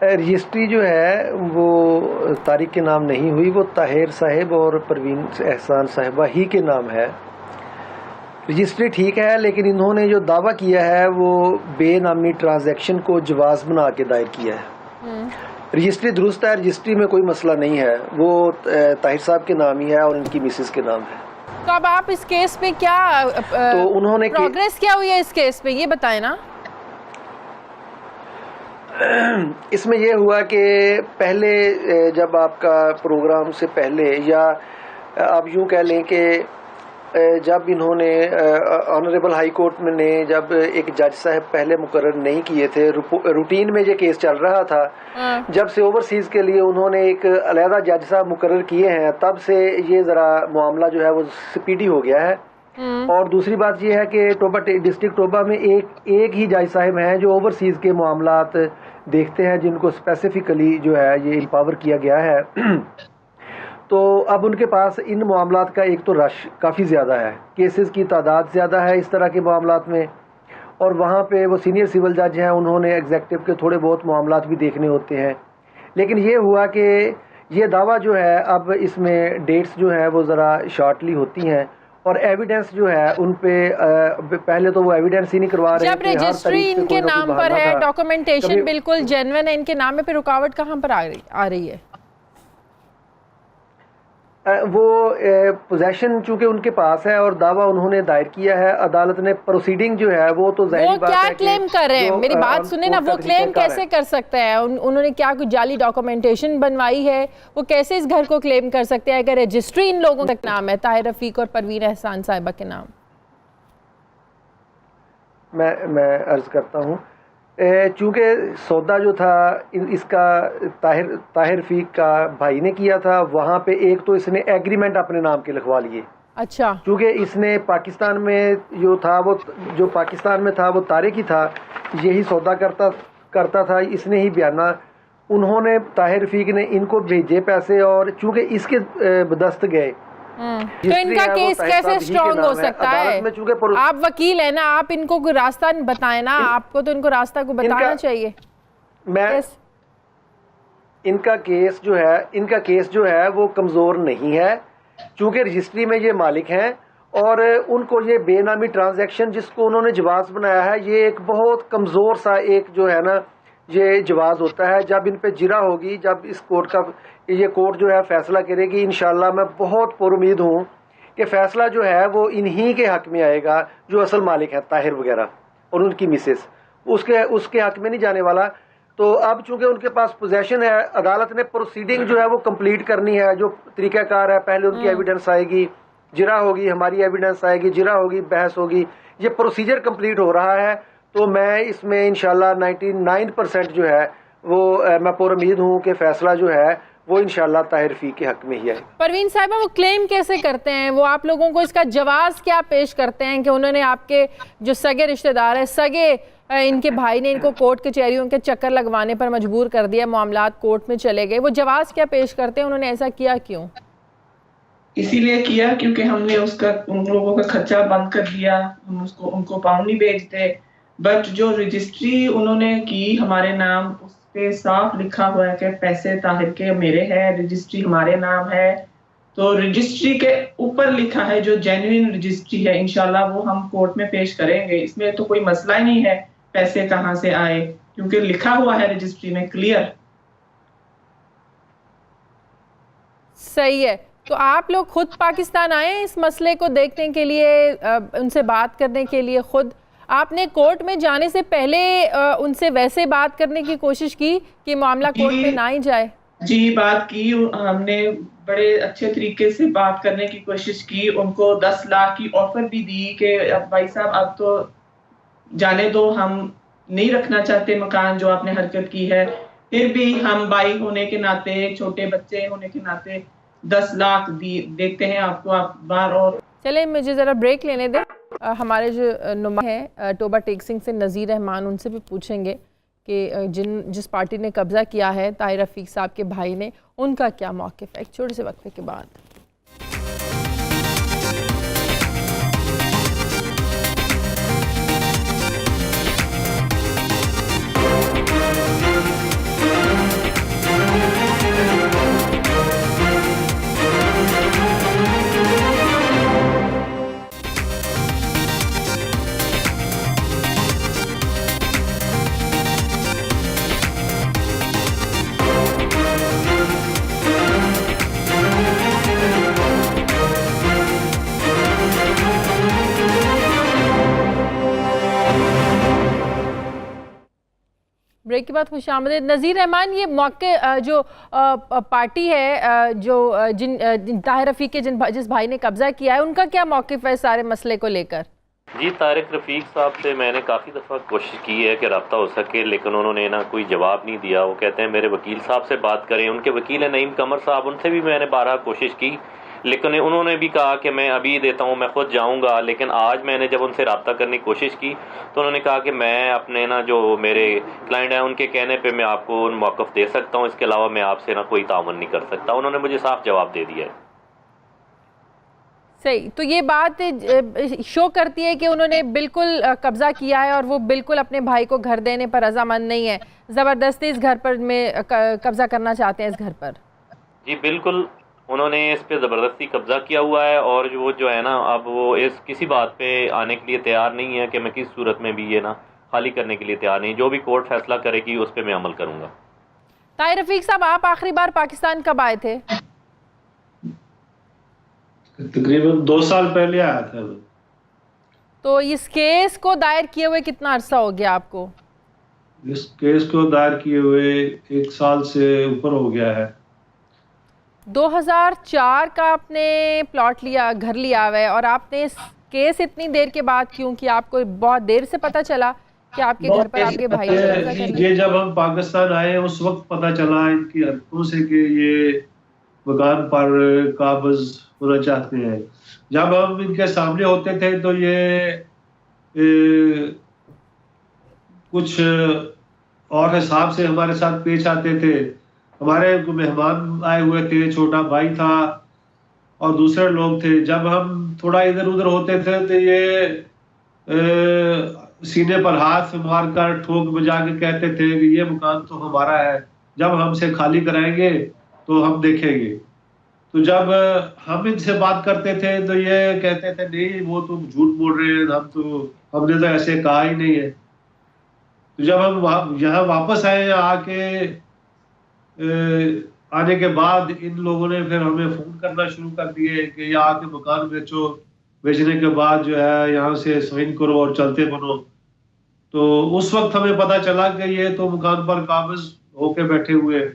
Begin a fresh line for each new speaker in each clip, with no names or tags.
Registry جو ہے وہ طارق کے نام نہیں ہوئی، وہ طاہر صاحب اور پروین احسان صاحبہ ہی کے نام ہے۔ رجسٹری ٹھیک ہے، لیکن انہوں نے جو دعویٰ کیا ہے وہ بے نامی ٹرانزیکشن کو جواز بنا کے دائر کیا ہے۔ رجسٹری درست ہے، رجسٹری میں کوئی مسئلہ نہیں ہے، وہ طاہر صاحب کے نام ہی ہے اور ان کی مسز کے نام ہے۔
تو اب آپ اس کیس پہ کیا
تو انہوں نے
پروگریس کیا ہوئی ہے اس کیس پہ، یہ بتائیں نا۔
اس میں یہ ہوا کہ پہلے جب آپ کا پروگرام سے پہلے، یا آپ یوں کہہ لیں کہ جب انہوں نے آنریبل ہائی کورٹ میں نے جب ایک جج صاحب پہلے مقرر نہیں کیے تھے، روٹین میں یہ کیس چل رہا تھا، جب سے اوورسیز کے لیے انہوں نے ایک علیحدہ جج صاحب مقرر کیے ہیں، تب سے یہ ذرا معاملہ جو ہے وہ سپیڈی ہو گیا ہے۔ اور دوسری بات یہ ہے کہ ٹوبہ ڈسٹرکٹ ٹوبہ میں ایک ہی جج صاحب ہیں جو اوورسیز کے معاملات دیکھتے ہیں، جن کو اسپیسیفکلی جو ہے یہ امپاور کیا گیا ہے۔ تو اب ان کے پاس ان معاملات کا ایک تو رش کافی زیادہ ہے، کیسز کی تعداد زیادہ ہے اس طرح کے معاملات میں، اور وہاں پہ وہ سینئر سول جج ہیں، انہوں نے ایگزیکٹو کے تھوڑے بہت معاملات بھی دیکھنے ہوتے ہیں۔ لیکن یہ ہوا کہ یہ دعویٰ جو ہے اب اس میں ڈیٹس جو ہیں وہ ذرا شارٹلی ہوتی ہیں، اور ایویڈنس جو ہے ان پہ پہلے تو وہ ایویڈنس ہی نہیں کروا رہے۔
جب رجسٹری ان کے نام پر ہے، ڈاکومنٹیشن بالکل جینوین ہے، ان کے نام پہ رکاوٹ کہاں پر آ رہی ہے؟
وہ پوزیشن چونکہ ان کے پاس ہے اور دعویٰ انہوں نے دائر کیا ہے، عدالت نے پروسیڈنگ جو ہے وہ تو ظاہری بات ہے
کیا کلیم کر رہے ہیں، میری بات سنیں نا، وہ کلیم کیسے کر سکتے ہیں؟ انہوں نے کیا کوئی جعلی ڈاکومنٹیشن بنوائی ہے؟ وہ کیسے اس گھر کو کلیم کر سکتے ہیں اگر رجسٹری ان لوگوں کا نام ہے، طاہر رفیق اور پروین احسان صاحبہ کے نام؟
میں عرض کرتا ہوں، چونکہ سودا جو تھا اس کا طاہر رفیق کا بھائی نے کیا تھا، وہاں پہ ایک تو اس نے ایگریمنٹ اپنے نام کے لکھوا لیے۔
اچھا،
چونکہ اس نے پاکستان میں جو تھا، وہ جو پاکستان میں تھا وہ طارق ہی تھا، یہی سودا کرتا تھا، اس نے ہی بیانہ، انہوں نے طاہر رفیق نے ان کو بھیجے پیسے، اور چونکہ اس کے بدست گئے،
تو ان کا کیس کیسے اسٹرانگ ہو سکتا ہے؟ آپ وکیل ہیں نا، آپ ان کو کوئی راستہ بتائیں نا، آپ کو تو ان کو راستہ کو بتانا چاہیے۔
ان کا کیس جو ہے وہ کمزور نہیں ہے، چونکہ رجسٹری میں یہ مالک ہیں، اور ان کو یہ بے نامی ٹرانزیکشن جس کو انہوں نے جواز بنایا ہے، یہ ایک بہت کمزور سا ایک جو ہے نا یہ جواز ہوتا ہے۔ جب ان پہ جرا ہوگی، جب اس کورٹ جو ہے فیصلہ کرے گی، انشاءاللہ میں بہت پر امید ہوں کہ فیصلہ جو ہے وہ انہی کے حق میں آئے گا جو اصل مالک ہے، طاہر وغیرہ اور ان کی مسز، اس کے حق میں نہیں جانے والا۔ تو اب چونکہ ان کے پاس پوزیشن ہے، عدالت نے پروسیڈنگ جو ہے وہ کمپلیٹ کرنی ہے، جو طریقہ کار ہے، پہلے ان کی ایویڈنس آئے گی، جرا ہوگی، ہماری ایویڈنس آئے گی، جرا ہوگی، بحث ہوگی، یہ پروسیجر کمپلیٹ ہو رہا ہے۔ تو میں اس میں انشاءاللہ 99% جو ہے وہ میں پر امید ہوں کہ فیصلہ جو ہے وہ انشاءاللہ طاہر رفیق کے حق میں ہی آئے گا۔
پروین صاحبہ، وہ کلیم کیسے کرتے ہیں؟ وہ آپ لوگوں کو اس کا جواز کیا پیش کرتے ہیں کہ انہوں نے آپ کے جو سگے رشتہ دار ہیں، سگے ان کے بھائی نے ان کو کورٹ کچہریوں کے چکر لگوانے پر مجبور کر دیا، معاملات کورٹ میں چلے گئے، وہ جواز کیا پیش کرتے ہیں؟ انہوں نے ایسا کیا کیوں؟
اسی لیے کیا کیونکہ ہم نے ان لوگوں کا خرچہ بند کر دیا، ہم ان کو پاؤنڈ نہیں بھیجتے، بٹ جو رجسٹری انہوں نے کی ہمارے نام، اس پہ صاف لکھا ہوا ہے کہ پیسے طاہر کے میرے ہیں، رجسٹری ہمارے نام ہے۔ تو رجسٹری کے اوپر لکھا ہے جو جینوین رجسٹری ہے، انشاءاللہ وہ ہم کورٹ میں پیش کریں گے۔ اس میں تو کوئی مسئلہ ہی نہیں ہے پیسے کہاں سے آئے، کیونکہ لکھا ہوا ہے رجسٹری میں کلیئر۔
صحیح ہے۔ تو آپ لوگ خود پاکستان آئے ہیں اس مسئلے کو دیکھنے کے لیے، ان سے بات کرنے کے لیے؟ خود آپ نے کورٹ میں جانے سے پہلے ان سے ویسے بات کرنے کی کوشش کی کہ معاملہ کورٹ میں نہ ہی جائے؟
جی بات کی، ہم نے بڑے اچھے طریقے سے بات کرنے کی کوشش کی، ان کو 10 لاکھ کی آفر بھی دی کہ اب بھائی صاحب اب تو جانے دو، ہم نہیں رکھنا چاہتے مکان جو آپ نے حرکت کی ہے، پھر بھی ہم بھائی ہونے کے ناطے، چھوٹے بچے ہونے کے ناطے 10 لاکھ دیکھتے ہیں آپ کو، آپ بار۔ اور
چلیں مجھے ذرا بریک لینے دیں، ہمارے جو نمائندہ ہیں ٹوبہ ٹیک سنگھ سے نذیر رحمان، ان سے بھی پوچھیں گے کہ جس پارٹی نے قبضہ کیا ہے طاہر رفیق صاحب کے بھائی نے، ان کا کیا موقف ہے۔ ایک چھوٹے سے وقفے کے بعد بریک کے بعد خوش آمدید. نذیر رحمان, یہ موقع جو پارٹی ہے جو طاہر رفیق کے جس بھائی نے قبضہ کیا ہے, ان کا کیا موقف ہے سارے مسئلے کو لے کر؟
جی, طارق رفیق صاحب سے میں نے کافی دفعہ کوشش کی ہے کہ رابطہ ہو سکے, لیکن انہوں نے نا کوئی جواب نہیں دیا. وہ کہتے ہیں میرے وکیل صاحب سے بات کریں. ان کے وکیل ہیں نعیم قمر صاحب, ان سے بھی میں نے بارہا کوشش کی, لیکن انہوں نے بھی کہا کہ میں ابھی دیتا ہوں, میں خود جاؤں گا. لیکن آج میں نے جب ان سے رابطہ کرنے کی کوشش کی تو انہوں نے کہا کہ میں اپنے نا جو میرے کلائنٹ ہیں ان کے کہنے پہ میں آپ کو موقف دے سکتا ہوں, اس کے علاوہ میں آپ سے نا کوئی تعاون نہیں کر سکتا. انہوں نے مجھے صاف جواب دے دیا ہے.
صحیح, تو یہ بات شو کرتی ہے کہ انہوں نے بالکل قبضہ کیا ہے اور وہ بالکل اپنے بھائی کو گھر دینے پر رضامند نہیں ہے, زبردستی اس گھر پر میں قبضہ کرنا چاہتے ہیں اس گھر پر.
جی بالکل, انہوں نے اس پہ زبردستی قبضہ کیا ہوا ہے, اور وہ جو ہے نا اب وہ اس کسی بات پہ آنے کے لیے تیار نہیں ہے کہ میں کس صورت میں بھی یہ نا خالی کرنے کے لیے تیار نہیں. جو بھی کورٹ فیصلہ کرے گی اس پہ میں عمل کروں گا.
طاہر رفیق صاحب, آپ آخری بار پاکستان کب آئے تھے؟
تقریباً 2 سال پہلے آیا تھا.
تو اس کیس کو دائر کیے ہوئے کتنا عرصہ ہو گیا آپ کو؟
اس کیس کو دائر کیے ہوئے 1 سال سے اوپر ہو گیا ہے.
2004 کا آپ نے پلاٹ لیا, گھر لیا ہوا ہے, اور آپ نے اس کیس اتنی دیر کے بعد کیوں کہ آپ کو بہت دیر سے پتہ چلا کہ آپ کے گھر پر آپ کے بھائی نے قبضہ کر لیا؟
یہ جب ہم پاکستان آئے اس وقت پتہ چلا ان کی حرکتوں سے کہ یہ مکان پر قابض ہونا چاہتے ہیں. جب ہم ان کے سامنے ہوتے تھے تو یہ کچھ اور حساب سے ہمارے ساتھ پیش آتے تھے. ہمارے مہمان آئے ہوئے تھے, چھوٹا بھائی تھا اور دوسرے لوگ تھے. جب ہم تھوڑا ادھر ادھر ہوتے تھے تو یہ سینے پر ہاتھ مار کر ٹھوک بجا کے کہتے تھے کہ یہ مکان تو ہمارا ہے, جب ہم سے خالی کرائیں گے تو ہم دیکھیں گے. تو جب ہم ان سے بات کرتے تھے تو یہ کہتے تھے نہیں وہ تو جھوٹ بول رہے ہیں, ہم نے تو ایسے کہا ہی نہیں ہے. تو جب ہم یہاں واپس آئے, آنے کے بعد ان لوگوں نے پھر ہمیں فون کرنا شروع کر دیے کہ یہ آ کے مکان بیچو, بیچنے کے بعد جو ہے یہاں سے سائن کرو اور چلتے بنو. تو اس وقت ہمیں پتہ چلا کہ یہ تو مکان پر قابض ہو کے بیٹھے ہوئے.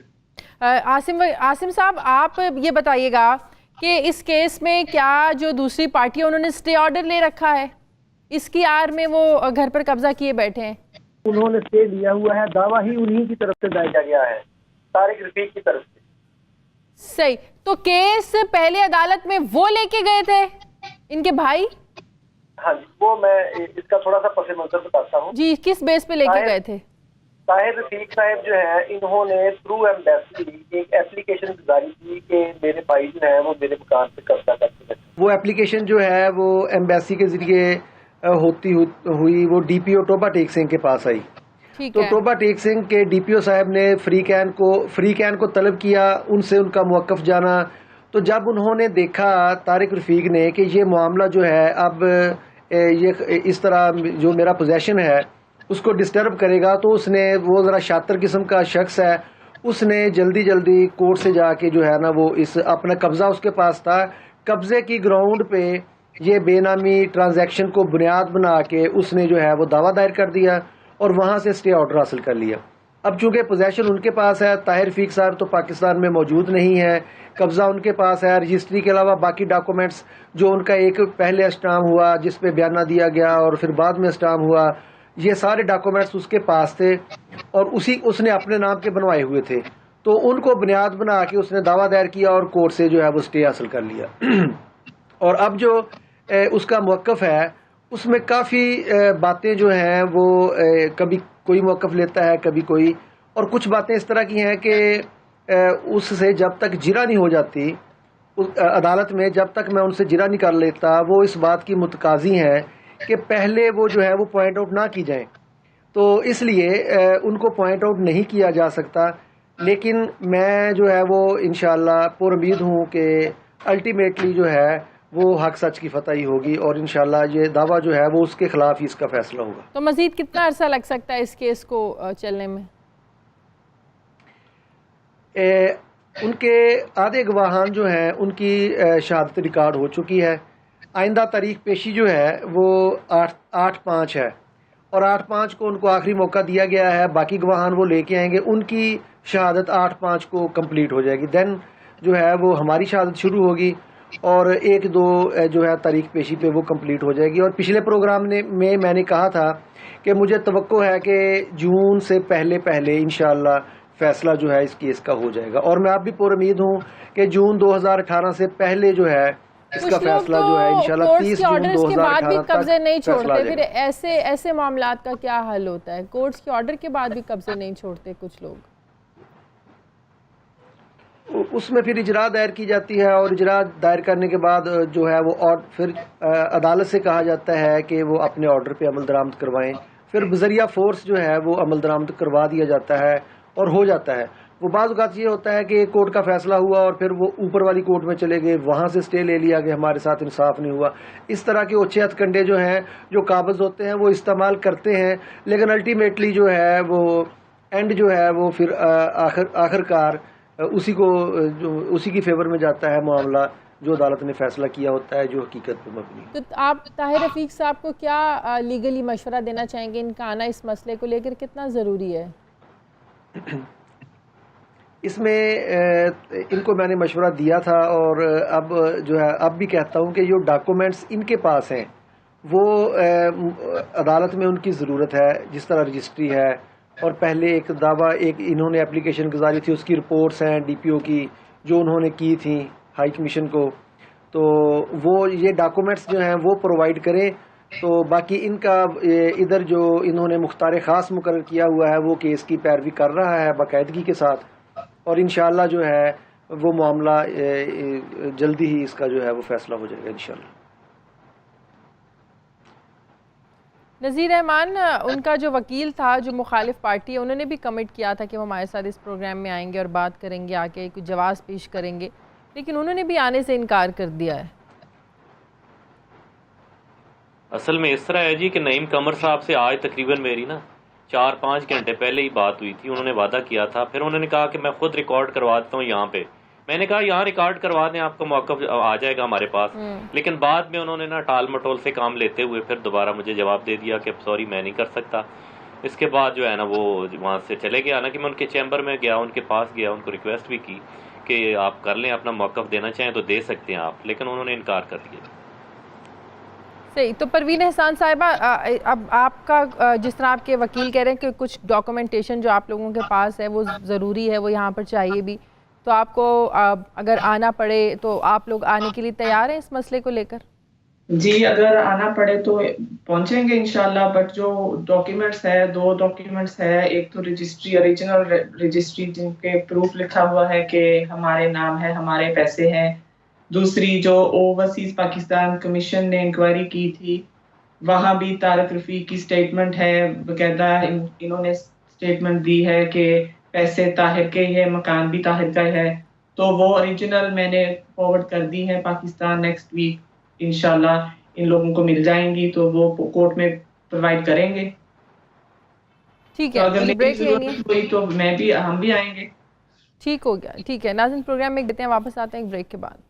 عاصم صاحب, آپ یہ بتائیے گا کہ اس کیس میں کیا جو دوسری پارٹی ہے انہوں نے اسٹے آرڈر لے رکھا ہے, اس کی آڑ میں وہ گھر پر قبضہ کیے بیٹھے ہیں؟
انہوں نے اسٹے لیا ہوا ہے, دعویٰ ہی انہی کی طرف سے دائر کیا ہے, طارق رفیق کی طرف سے.
صحیح, تو کیس پہلے عدالت میں وہ لے کے گئے تھے ان کے بھائی؟
ہاں جی, وہ میں اس کا تھوڑا سا پس منظر بتاتا ہوں.
جی, کس بیس پہ لے کے گئے تھے؟
طاہر رفیق صاحب جو ہیں انہوں نے تھرو ایمبیسی ایک ایپلیکیشن گزاری کی کہ میرے بھائی جو ہیں وہ میرے مکان پہ قبضہ کرتے ہیں. وہ ایپلیکیشن جو ہے وہ ایمبیسی کے ذریعے ہوتی ہوئی وہ ڈی پی او ٹوبا ٹیک سنگھ کے پاس آئی. تو ٹوبا ٹیک سنگھ کے ڈی پی او صاحب نے فری کین کو طلب کیا, ان سے ان کا موقف جانا. تو جب انہوں نے دیکھا طارق رفیق نے کہ یہ معاملہ جو ہے اب یہ اس طرح جو میرا پوزیشن ہے اس کو ڈسٹرب کرے گا, تو اس نے, وہ ذرا شاطر قسم کا شخص ہے, اس نے جلدی کورٹ سے جا کے جو ہے نا وہ اس اپنا قبضہ اس کے پاس تھا, قبضے کی گراؤنڈ پہ یہ بے نامی ٹرانزیکشن کو بنیاد بنا کے اس نے جو ہے وہ دعویٰ دائر کر دیا اور وہاں سے اسٹے آرڈر حاصل کر لیا. اب چونکہ پوزیشن ان کے پاس ہے, طاہر رفیق صاحب تو پاکستان میں موجود نہیں ہے, قبضہ ان کے پاس ہے, رجسٹری کے علاوہ باقی ڈاکومنٹس جو ان کا ایک پہلے اسٹام ہوا جس پہ بیانہ دیا گیا اور پھر بعد میں اسٹام ہوا, یہ سارے ڈاکومنٹس اس کے پاس تھے اور اس نے اپنے نام کے بنوائے ہوئے تھے. تو ان کو بنیاد بنا کے اس نے دعویٰ دائر کیا اور کورٹ سے جو ہے وہ اسٹے حاصل کر لیا. اور اب جو اس کا موقف ہے اس میں کافی باتیں جو ہیں وہ کبھی کوئی موقف لیتا ہے کبھی کوئی, اور کچھ باتیں اس طرح کی ہیں کہ اس سے جب تک جرا نہیں ہو جاتی عدالت میں, جب تک میں ان سے جرا نہیں کر لیتا, وہ اس بات کی متقاضی ہیں کہ پہلے وہ جو ہے وہ پوائنٹ آؤٹ نہ کی جائیں. تو اس لیے ان کو پوائنٹ آؤٹ نہیں کیا جا سکتا. لیکن میں جو ہے وہ انشاءاللہ پر امید ہوں کہ الٹیمیٹلی جو ہے وہ حق سچ کی فتح ہی ہوگی اور انشاءاللہ یہ دعویٰ جو ہے وہ اس کے خلاف ہی اس کا فیصلہ ہوگا.
تو مزید کتنا عرصہ لگ سکتا ہے اس کیس کو چلنے میں؟
ان کے آدھے گواہان جو ہیں ان کی شہادت ریکارڈ ہو چکی ہے. آئندہ تاریخ پیشی جو ہے وہ 8/5 ہے اور 8/5 کو ان کو آخری موقع دیا گیا ہے. باقی گواہان وہ لے کے آئیں گے, ان کی شہادت 8/5 کو کمپلیٹ ہو جائے گی. دین جو ہے وہ ہماری شہادت شروع ہوگی اور 1-2 جو ہے تاریخ پیشی پہ وہ کمپلیٹ ہو جائے گی. اور پچھلے پروگرام میں نے کہا تھا کہ مجھے توقع ہے کہ جون سے پہلے انشاءاللہ فیصلہ جو ہے اس کیس کا ہو جائے گا, اور میں اب بھی پر امید ہوں کہ جون 2018 سے پہلے جو ہے اس کا فیصلہ جو ہے انشاءاللہ 30 جون 2018 تک
قبضے نہیں چھوڑتے.
پھر
ایسے معاملات کا کیا حل ہوتا ہے؟ کورٹس کے آرڈر کے بعد بھی قبضے نہیں چھوڑتے کچھ لوگ.
اس میں پھر اجرا دائر کی جاتی ہے, اور اجرا دائر کرنے کے بعد جو ہے وہ پھر عدالت سے کہا جاتا ہے کہ وہ اپنے آرڈر پہ عمل درآمد کروائیں. پھر بذریعہ فورس جو ہے وہ عمل درآمد کروا دیا جاتا ہے اور ہو جاتا ہے. وہ بعض اوقات یہ ہوتا ہے کہ کورٹ کا فیصلہ ہوا اور پھر وہ اوپر والی کورٹ میں چلے گئے, وہاں سے اسٹے لے لیا کہ ہمارے ساتھ انصاف نہیں ہوا. اس طرح کے اوچھے ہتھ کنڈے جو ہیں جو قابض ہوتے ہیں وہ استعمال کرتے ہیں, لیکن الٹیمیٹلی جو ہے وہ اینڈ جو ہے وہ پھر آخرکار اسی کی فیور میں جاتا ہے معاملہ جو عدالت نے فیصلہ کیا ہوتا ہے جو حقیقت پر مبنی.
تو آپ طاہر رفیق صاحب کو کیا لیگلی مشورہ دینا چاہیں گے؟ ان کا آنا اس مسئلے کو لے کر کتنا ضروری ہے؟
اس میں ان کو میں نے مشورہ دیا تھا, اور اب جو ہے اب بھی کہتا ہوں کہ جو ڈاکومنٹس ان کے پاس ہیں وہ عدالت میں ان کی ضرورت ہے. جس طرح رجسٹری ہے, اور پہلے ایک دعویٰ انہوں نے اپلیکیشن گزاری تھی, اس کی رپورٹس ہیں ڈی پی او کی جو انہوں نے کی تھیں ہائی کمیشن کو, تو وہ یہ ڈاکومنٹس جو ہیں وہ پرووائڈ کریں. تو باقی ان کا ادھر جو انہوں نے مختار خاص مقرر کیا ہوا ہے وہ کیس کی پیروی کر رہا ہے باقاعدگی کے ساتھ, اور انشاءاللہ جو ہے وہ معاملہ جلدی ہی اس کا جو ہے وہ فیصلہ ہو جائے گا انشاءاللہ.
نذیر رحمان ان کا جو وکیل تھا جو مخالف پارٹی ہے, انہوں نے بھی کمٹ کیا تھا کہ وہ ہمارے ساتھ اس پروگرام میں آئیں گے اور بات کریں گے, آ کے کچھ جواز پیش کریں گے, لیکن انہوں نے بھی آنے سے انکار کر دیا ہے.
اصل میں اس طرح ہے جی کہ نعیم قمر صاحب سے آج تقریباً میری 4-5 گھنٹے پہلے ہی بات ہوئی تھی. انہوں نے وعدہ کیا تھا, پھر انہوں نے کہا کہ میں خود ریکارڈ کروا دیتا ہوں یہاں پہ. میں نے کہا یہاں ریکارڈ کروا دیں, آپ کا موقف آ جائے گا ہمارے پاس. لیکن بعد میں انہوں نے ٹال مٹول سے کام لیتے ہوئے پھر دوبارہ مجھے جواب دے دیا کہ سوری میں نہیں کر سکتا. اس کے بعد جو ہے وہ وہاں سے چلے گیا. کہ میں ان کے چیمبر میں گیا, ان کے پاس گیا, ان کو ریکویسٹ بھی کی کہ آپ کر لیں, اپنا موقف دینا چاہیں تو دے سکتے ہیں آپ, لیکن انہوں نے انکار کر دیا.
صحیح. تو پروین احسان صاحبہ, اب آپ کا جس طرح آپ کے وکیل کہہ رہے ہیں کہ کچھ ڈاکومنٹیشن جو آپ لوگوں کے پاس ہے وہ ضروری ہے, وہ یہاں پر چاہیے بھی, تو آپ کو اگر آنا پڑے تو آپ لوگ آنے کے لیے تیار ہیں اس مسئلے کو لے کر؟
جی اگر آنا پڑے تو پہنچیں گے انشاءاللہ. بٹ جو ڈاکیومنٹس ہے, 2 ڈاکیومنٹس ہے. ایک تو رجسٹری, اوریجنل رجسٹری جن کے پروف لکھا ہوا ہے کہ ہمارے نام ہے, ہمارے پیسے ہیں. دوسری جو اوورسیز پاکستان کمیشن نے انکوائری کی تھی, وہاں بھی طارق رفیق کی سٹیٹمنٹ ہے, باقاعدہ انہوں نے سٹیٹمنٹ دی ہے کہ پیسے طاہر کے ہے, مکان بھی طاہر کا ہے. تو وہ اوریجنل میں نے فارورڈ کر دی ہے پاکستان. نیکسٹ ویک انشاءاللہ ان لوگوں کو مل جائیں گی تو وہ کورٹ میں پرووائڈ کریں گے.
ٹھیک ہے,
اگر
بریک لینی ہے
ہوئی تو ہم بھی آئیں گے.
ٹھیک ہو گیا, ٹھیک ہے. ناظرین پروگرام میں دیتے ہیں, واپس آتے ہیں ایک بریک کے بعد.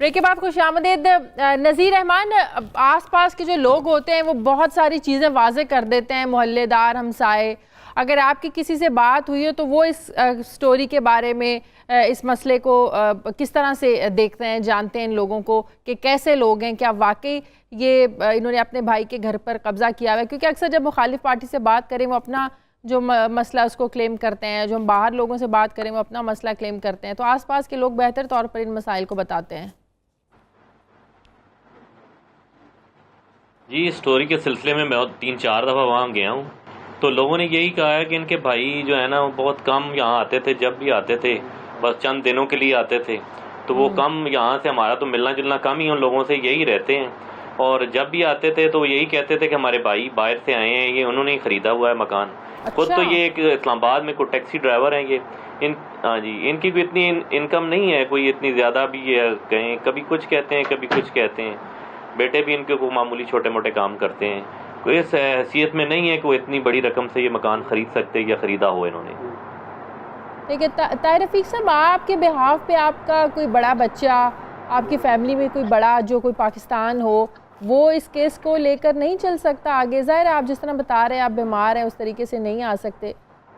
بریک کے بعد خوش آمدید. نذیر رحمان, آس پاس کے جو لوگ ہوتے ہیں وہ بہت ساری چیزیں واضح کر دیتے ہیں, محلے دار, ہمسائے. اگر آپ کی کسی سے بات ہوئی ہو تو وہ اس سٹوری کے بارے میں, اس مسئلے کو کس طرح سے دیکھتے ہیں, جانتے ہیں ان لوگوں کو کہ کیسے لوگ ہیں, کیا واقعی یہ انہوں نے اپنے بھائی کے گھر پر قبضہ کیا ہوا ہے؟ کیونکہ اکثر جب مخالف پارٹی سے بات کریں وہ اپنا جو مسئلہ اس کو کلیم کرتے ہیں, جو ہم باہر لوگوں سے بات کریں وہ اپنا مسئلہ کلیم کرتے ہیں. تو آس پاس کے لوگ بہتر طور پر ان مسائل کو بتاتے ہیں.
جی اس سٹوری کے سلسلے میں 3-4 دفعہ وہاں گیا ہوں, تو لوگوں نے یہی کہا ہے کہ ان کے بھائی جو ہے نا وہ بہت کم یہاں آتے تھے، جب بھی آتے تھے بس چند دنوں کے لیے آتے تھے، تو وہ کم یہاں سے ہمارا تو ملنا جلنا کم ہی ان لوگوں سے یہی رہتے ہیں، اور جب بھی آتے تھے تو یہی کہتے تھے کہ ہمارے بھائی باہر سے آئے ہیں، یہ انہوں نے ہی خریدا ہوا ہے مکان خود، تو یہ ایک اسلام آباد میں کوئی ٹیکسی ڈرائیور ہیں یہ، ہاں جی، ان کی کوئی اتنی انکم نہیں ہے کوئی اتنی زیادہ بھی، یہ کہیں کبھی کچھ کہتے ہیں کبھی کچھ کہتے ہیں، بیٹے بھی ان کے کوئی معمولی چھوٹے موٹے کام کرتے ہیں، کوئی اس حیثیت میں نہیں ہے کہ وہ اتنی بڑی رقم سے یہ مکان خرید سکتے یا خریدا ہو انہوں نے۔
دیکھیے طاہر رفیق صاحب، آپ کے بہاف پہ آپ کا کوئی بڑا بچہ، آپ کی فیملی میں کوئی بڑا جو کوئی پاکستان ہو، وہ اس کیس کو لے کر نہیں چل سکتا آگے؟ ظاہر ہے آپ جس طرح بتا رہے ہیں آپ بیمار ہیں، اس طریقے سے نہیں آ سکتے،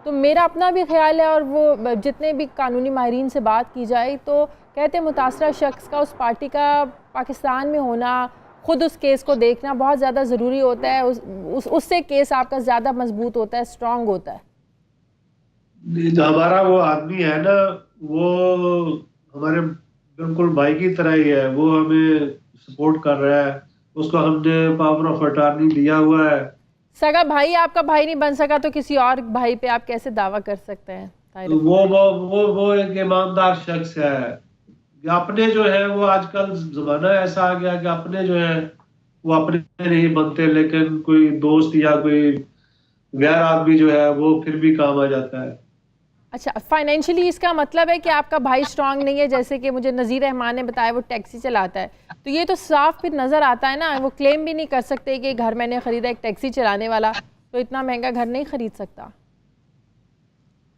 تو میرا اپنا بھی خیال ہے اور وہ جتنے بھی قانونی ماہرین سے بات کی جائے تو کہتے ہیں متاثرہ شخص کا، اس پارٹی کا پاکستان میں ہونا، خود اس کیس کو دیکھنا بہت زیادہ ضروری ہوتا ہے، اس سے کیس آپ کا زیادہ مضبوط ہوتا ہے، اسٹرانگ ہوتا ہے۔
ہمارا وہ آدمی ہے نا، وہ ہمارے بالکل بھائی کی طرح ہی ہے، وہ ہمیں سپورٹ کر رہا ہے، اس کو ہم نے پاور آف اٹارنی دیا ہوا ہے۔
سگا بھائی آپ کا بھائی نہیں بن سکا تو کسی اور بھائی پہ آپ کیسے دعویٰ کر سکتے ہیں؟
وہ ایک ایماندار شخص ہے، اپنے جو ہے وہ آج کل زمانہ ایسا آ گیا کہ اپنے جو ہے وہ اپنے نہیں بنتے، لیکن کوئی دوست یا کوئی غیر آدمی جو ہے وہ پھر بھی کام آ جاتا ہے۔
اچھا، فائنینشلی اس کا مطلب ہے کہ آپ کا بھائی اسٹرانگ نہیں ہے، جیسے کہ مجھے نذیر رحمان نے بتایا وہ ٹیکسی چلاتا ہے، تو یہ تو صاف پھر نظر آتا ہے نا، وہ کلیم بھی نہیں کر سکتے کہ گھر میں نے خریدا، ایک ٹیکسی چلانے والا تو اتنا مہنگا گھر نہیں خرید سکتا۔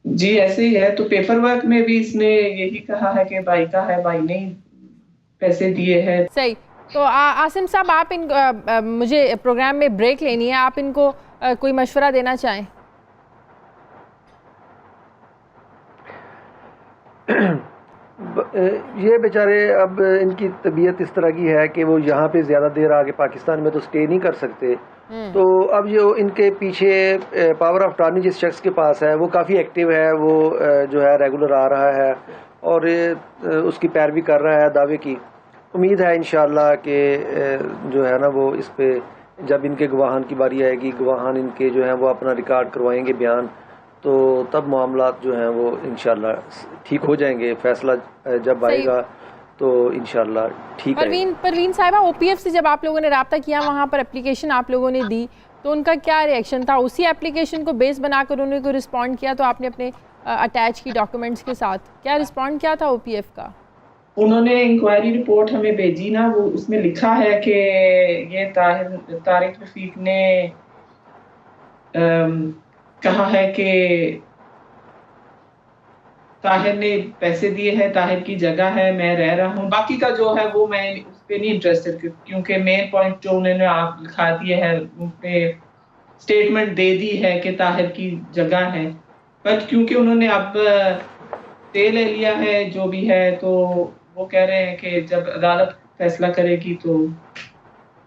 جی ایسے ہی ہے، تو پیپر ورک میں بھی اس نے یہی کہا ہے کہ بھائی کا ہے، بھائی نے پیسے دیے ہیں۔
صحیح، تو عاصم صاحب آپ مجھے پروگرام میں بریک لینی ہے، آپ ان کو کوئی مشورہ دینا چاہیں؟
یہ بیچارے اب ان کی طبیعت اس طرح کی ہے کہ وہ یہاں پہ زیادہ دیر آگے پاکستان میں تو سٹے نہیں کر سکتے، تو اب جو ان کے پیچھے پاور آف اٹارنی جس شخص کے پاس ہے وہ کافی ایکٹیو ہے، وہ جو ہے ریگولر آ رہا ہے اور اس کی پیروی کر رہا ہے دعوے کی۔ امید ہے انشاءاللہ کہ جو ہے نا وہ اس پہ جب ان کے گواہان کی باری آئے گی، گواہان ان کے جو ہیں وہ اپنا ریکارڈ کروائیں گے بیان، تو تب معاملات جو ہیں وہ انشاءاللہ ٹھیک ہو جائیں گے، فیصلہ جب آئے گا تو انشاءاللہ ٹھیک ہے۔
پروین صاحبہ، او پی ایف سے جب آپ لوگوں نے رابطہ کیا، وہاں پر اپلیکیشن آپ لوگوں نے دی، تو ان کا کیا ریئیکشن تھا؟ اسی اپلیکیشن کو بیس بنا کر انہوں نے کوئی رسپونڈ کیا؟ تو آپ نے اپنے اٹیچ کی ڈاکیومنٹس کے ساتھ کیا رسپونڈ کیا تھا او پی ایف کا؟
انہوں نے انکوائری رپورٹ ہمیں بھیجی نا، وہ اس میں لکھا ہے کہ یہ طارق رفیق نے کہا ہے کہ طاہر نے پیسے دیے ہیں، طاہر کی جگہ ہے، میں رہ رہا ہوں، باقی کا جو ہے وہ میں اس پہ نہیں انٹرسٹڈ، کیونکہ مین پوائنٹ جو انہوں نے آپ لکھا دیے ہے ان پہ اسٹیٹمنٹ دے دی ہے کہ طاہر کی جگہ ہے، بٹ کیونکہ انہوں نے اب لے لیا ہے جو بھی ہے، تو وہ کہہ رہے ہیں کہ جب عدالت فیصلہ کرے گی تو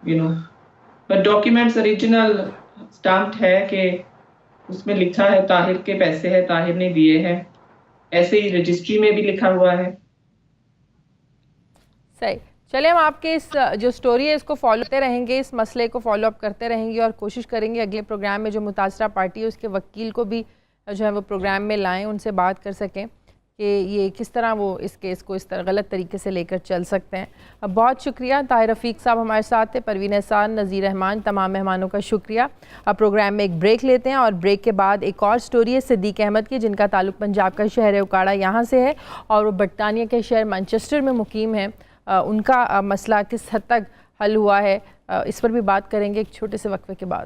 بٹ ڈاکیومنٹس اوریجنل اسٹامپڈ ہے کہ اس میں لکھا ہے طاہر کے پیسے ہے، طاہر نے دیے ہیں، ایسے ہی رجسٹری میں بھی لکھا ہوا ہے۔
صحیح، چلیں ہم آپ کے اس جو سٹوری ہے اس کو فالو کرتے رہیں گے، اس مسئلے کو فالو اپ کرتے رہیں گے اور کوشش کریں گے اگلے پروگرام میں جو متاثرہ پارٹی ہے اس کے وکیل کو بھی جو ہے وہ پروگرام میں لائیں، ان سے بات کر سکیں کہ یہ کس طرح وہ اس کیس کو اس طرح غلط طریقے سے لے کر چل سکتے ہیں۔ بہت شکریہ طاہر رفیق صاحب ہمارے ساتھ تھے، پروین احسان، نذیر رحمان، تمام مہمانوں کا شکریہ۔ اب پروگرام میں ایک بریک لیتے ہیں اور بریک کے بعد ایک اور سٹوری ہے صدیق احمد کی، جن کا تعلق پنجاب کا شہر اکاڑا یہاں سے ہے اور وہ برطانیہ کے شہر مانچسٹر میں مقیم ہیں۔ ان کا مسئلہ کس حد تک حل ہوا ہے اس پر بھی بات کریں گے ایک چھوٹے سے وقفے کے بعد۔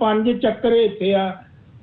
5 ਚੱਕਰ ਇੱਥੇ ਆ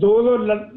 2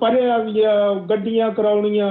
ਪਰਿਆਂ ਦੀਆਂ ਗੱਡੀਆਂ ਕਰਾਉਣੀਆਂ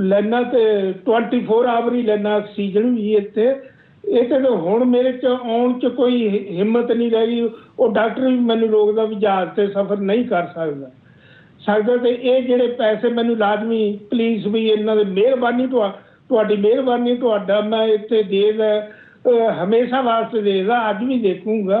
ਲੈਣਾ ਤੇ 24 ਆਵਰ ਹੀ ਲੈਣਾ ਆਕਸੀਜਨ ਵੀ ਇੱਥੇ। ਇਹ ਤੇ ਹੁਣ ਮੇਰੇ ਚ ਆਉਣ ਚ ਕੋਈ ਹਿੰਮਤ ਨਹੀਂ ਰਹਿ ਗਈ। ਉਹ ਡਾਕਟਰ ਵੀ ਮੈਨੂੰ ਰੋਕਦਾ ਵੀ ਜਹਾਜ਼ ਤੇ ਸਫ਼ਰ ਨਹੀਂ ਕਰ ਸਕਦਾ ਤੇ ਇਹ ਜਿਹੜੇ ਪੈਸੇ ਮੈਨੂੰ ਲਾਜ਼ਮੀ ਪਲੀਜ਼ ਵੀ ਇਹਨਾਂ ਦੀ ਮਿਹਰਬਾਨੀ, ਤੁਹਾਡੀ ਮਿਹਰਬਾਨੀ, ਤੁਹਾਡਾ ਮੈਂ ਇੱਥੇ ਦੇਦਾ ਹਮੇਸ਼ਾ ਵਾਸਤੇ ਦੇਦਾ, ਅੱਜ ਵੀ ਦੇਖੂੰਗਾ।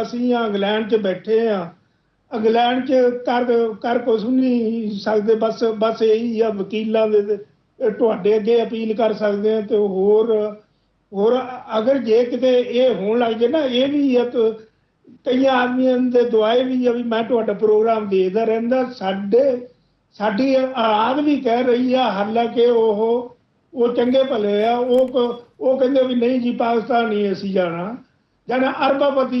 ਅਸੀਂ ਇੰਗਲੈਂਡ 'ਚ ਬੈਠੇ ਆ, ਇੰਗਲੈਂਡ 'ਚ ਕਰ ਕੁਛ ਨਹੀਂ ਸਕਦੇ। ਬਸ ਇਹੀ ਆ ਵਕੀਲਾਂ ਦੇ ਤੁਹਾਡੇ ਅੱਗੇ ਅਪੀਲ ਕਰ ਸਕਦੇ ਆ। ਤੇ ਹੋਰ ਅਗਰ ਜੇ ਕਿਤੇ ਇਹ ਹੋਣ ਲੱਗ ਜੇ ਨਾ, ਇਹ ਵੀ ਆ ਕਈ ਆਦਮੀਆਂ ਦੇ ਦੁਆਏ ਵੀ ਆ ਵੀ ਮੈਂ ਤੁਹਾਡਾ ਪ੍ਰੋਗਰਾਮ ਦੇਖਦਾ ਰਹਿੰਦਾ। ਸਾਡੀ ਆਦ ਵੀ ਕਹਿ ਰਹੀ ਆ, ਹਾਲਾਂਕਿ ਉਹ ਚੰਗੇ ਭਲੇ ਆ। ਉਹ ਕਹਿੰਦੇ ਵੀ ਨਹੀਂ ਜੀ ਪਾਕਿਸਤਾਨ ਨਹੀਂ ਅਸੀਂ ਜਾਣਾ ਅਰਬਾਪਤੀ